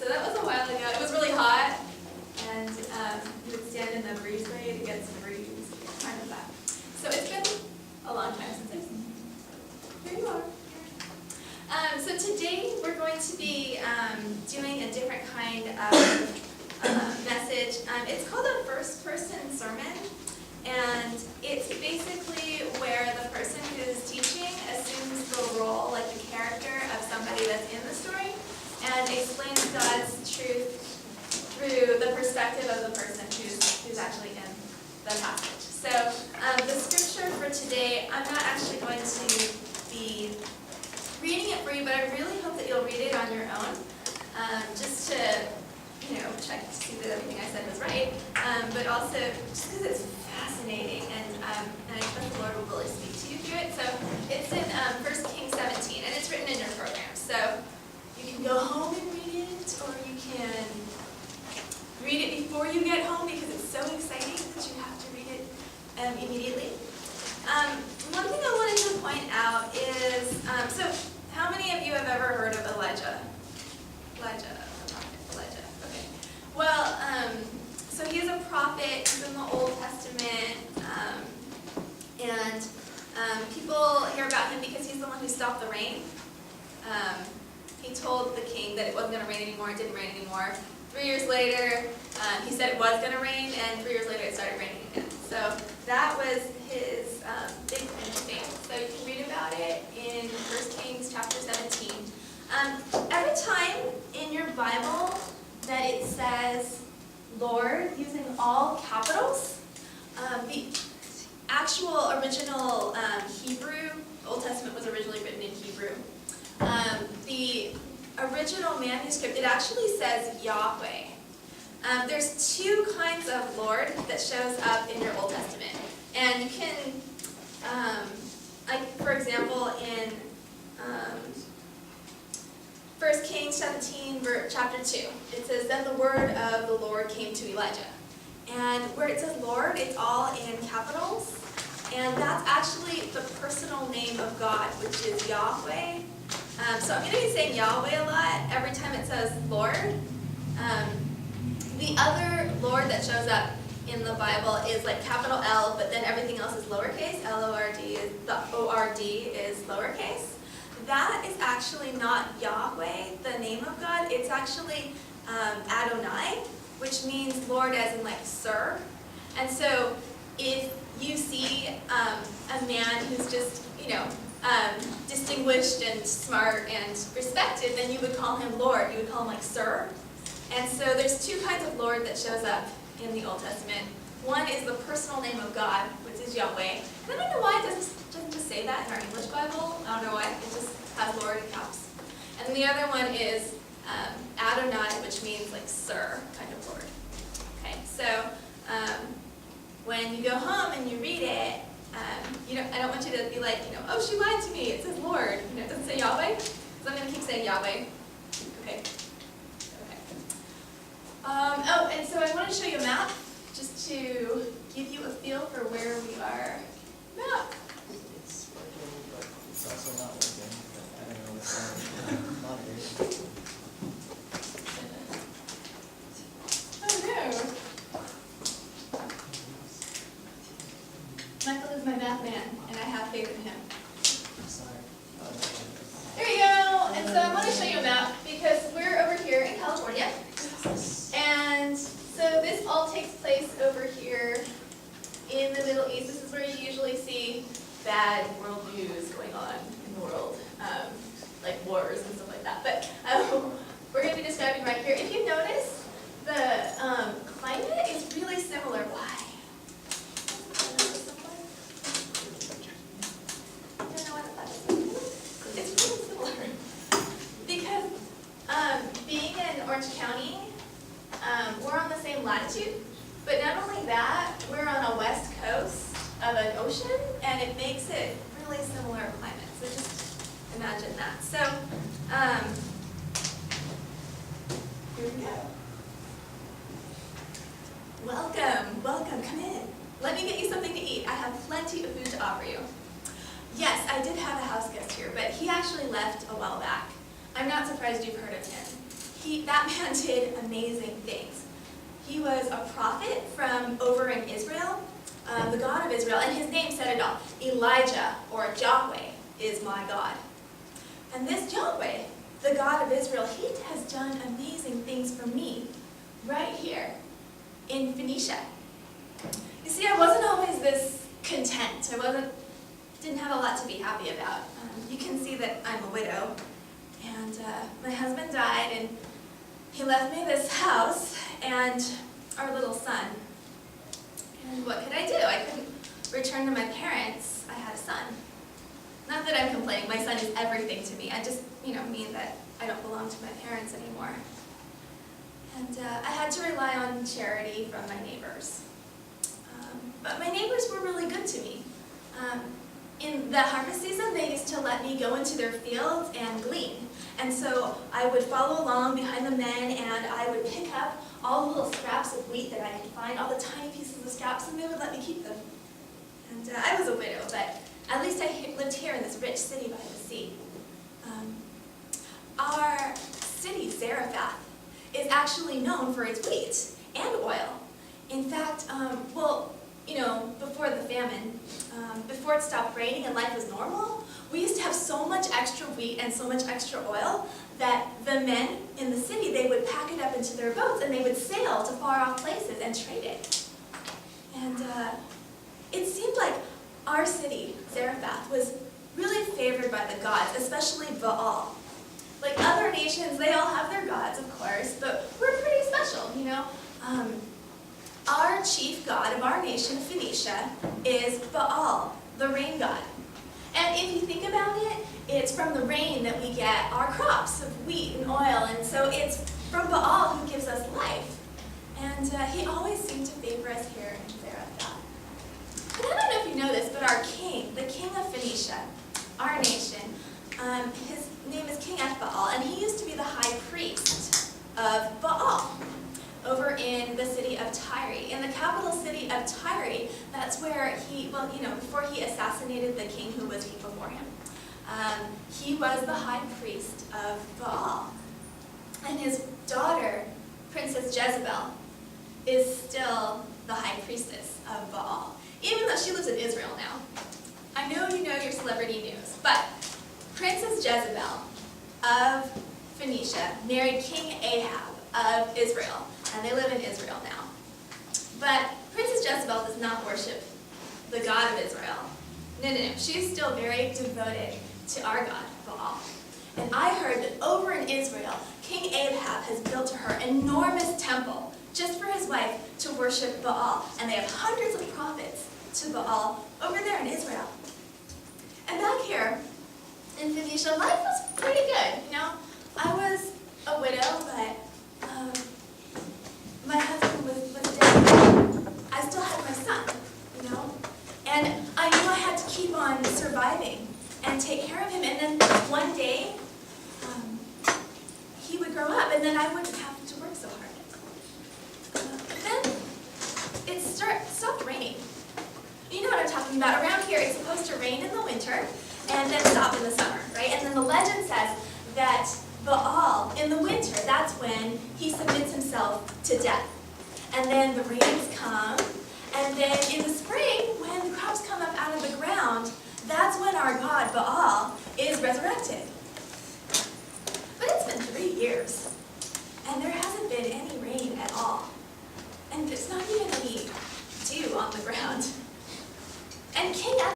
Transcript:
So that was a while ago. It was really hot, and you would stand in the breezeway to get some breeze. Kind of that. So it's been a long time since I've seen you. Here you are. So today we're going to be doing a different kind of message. It's called a first-person sermon, and it's basically where the person who's teaching assumes the role, like the character of somebody that's in the story, and explains God's truth through the perspective of the person who's actually in the passage. So the scripture for today, I'm not actually going to be reading it for you, but I really hope that you'll read it on your own, just to, check to see that everything I said was right, but also just because it's fascinating, and I trust the Lord will really speak to you through it. So it's in 1 Kings 17, and it's written in your program. So you can go home and read it, or you can read it before you get home because it's so exciting that you have to read it immediately. One thing I wanted to point out is, so how many of you have ever heard of Elijah? Elijah. Okay. Well, so he's a prophet. He's in the Old Testament, and people hear about him because he's the one who stopped the rain. He told the king that it wasn't going to rain anymore. It didn't rain anymore. 3 years later, he said it was going to rain, and 3 years later it started raining again. So that was his big claim to fame. So you can read about it in 1 Kings chapter 17. Every time in your Bible that it says Lord using all capitals, the actual original Hebrew, Old Testament was originally written in Hebrew. The original manuscript, it actually says Yahweh. There's two kinds of Lord that shows up in your Old Testament. And you can, like for example, in 1 Kings 17, chapter 2, it says, "Then the word of the Lord came to Elijah." And where it says Lord, it's all in capitals. And that's actually the personal name of God, which is Yahweh. So I'm going to be saying Yahweh a lot every time it says Lord. The other Lord that shows up in the Bible is like capital L, but then everything else is lowercase. L-O-R-D, the O-R-D is lowercase. That is actually not Yahweh, the name of God. It's actually Adonai, which means Lord as in like sir. And so if you see a man who's just, distinguished and smart and respected, then you would call him Lord. You would call him like sir. And so there's two kinds of Lord that shows up in the Old Testament. One is the personal name of God, which is Yahweh. And I don't know why it doesn't just say that in our English Bible. I don't know why. It just has Lord in caps. And then the other one is Adonai, which means like sir kind of Lord. Okay, so when you go home and you read it, I don't want you to be like, oh, she lied to me. It says Lord. It doesn't say Yahweh. So I'm going to keep saying Yahweh. Okay. Oh, and so I want to show you a map, just to give you a feel for where we are. Map. It's working, but it's also not working. I don't know what's not here. Oh no. Michael is my math man, and I have faith in him. Sorry. There you go. And so I want to show you a map because we're over here in California. And so this all takes place over here in the Middle East. This is where you usually see bad world news going on in the world, like wars and stuff like that. But we're going to be describing right here. If you notice, the climate is really similar. Why? It's really similar. Because being in Orange County, we're on the same latitude, but not only that, we're on a west coast of an ocean, and it makes it really similar climate. So just imagine that. So, here we go. Welcome, come in. Let me get you something to eat. I have plenty of food to offer you. Yes, I did have a house guest here, but he actually left a while back. I'm not surprised you've heard of him. that man did amazing things. He was a prophet from over in Israel, the God of Israel, and his name said it all. Elijah, or Yahweh, is my God. And this Yahweh, the God of Israel, he has done amazing things for me right here in Phoenicia. You see, I wasn't always this content. Didn't have a lot to be happy about. You can see that I'm a widow, and my husband died, and he left me this house and our little son. And what could I do? I couldn't return to my parents. I had a son. Not that I'm complaining. My son is everything to me. I just, mean that I don't belong to my parents anymore. And I had to rely on charity from my neighbors. But my neighbors were really good to me. In the harvest season, they used to let me go into their fields and glean. And so I would follow along behind the men, and I would pick up all the little scraps of wheat that I could find, all the tiny pieces of scraps, and they would let me keep them. And I was a widow, but at least I lived here in this rich city by the sea. Our city, Zarephath, is actually known for its wheat and oil. In fact, before the famine, before it stopped raining and life was normal, we used to have so much extra wheat and so much extra oil that the men in the city, they would pack it up into their boats and they would sail to far off places and trade it. And it seemed like our city, Zarephath, was really favored by the gods, especially Baal. Like other nations, they all have their gods, of course, but we're pretty special, Our chief god of our nation, Phoenicia, is Baal, the rain god. And if you think about it, it's from the rain that we get our crops of wheat and oil, and so it's from Baal who gives us life. And he always seemed to favor us here in Zarephath. And I don't know if you know this, but our king, the king of Phoenicia, our nation, his name is King Baal, and he used to be the high priest of Baal over in the city of Tyre. In the capital city of Tyre, that's where before he assassinated the king who was before him, he was the high priest of Baal. And his daughter, Princess Jezebel, is still the high priestess of Baal, even though she lives in Israel now. I know you know your celebrity news, but Princess Jezebel of Phoenicia married King Ahab of Israel, and they live in Israel now. But Princess Jezebel does not worship the God of Israel. No. She's still very devoted to our God, Baal. And I heard that over in Israel, King Ahab has built her enormous temple just for his wife to worship Baal. And they have hundreds of prophets to Baal over there in Israel. And back here in Phoenicia, life was pretty good, I was a widow, but my husband was dead. I still had my son, And I knew I had to keep on surviving and take care of him. And then one day, he would grow up, and then I wouldn't have to work so hard. Then it stopped raining. You know what I'm talking about. Around here, it's supposed to rain in the winter and then stop in the summer, right? And then the legend says that Baal, in the winter, that's when he submits himself to death. And then the rains come, and then in the spring, when the crops come up out of the ground, that's when our god, Baal, is resurrected. But it's been 3 years, and there hasn't been any rain at all. And there's not even any dew on the ground. And King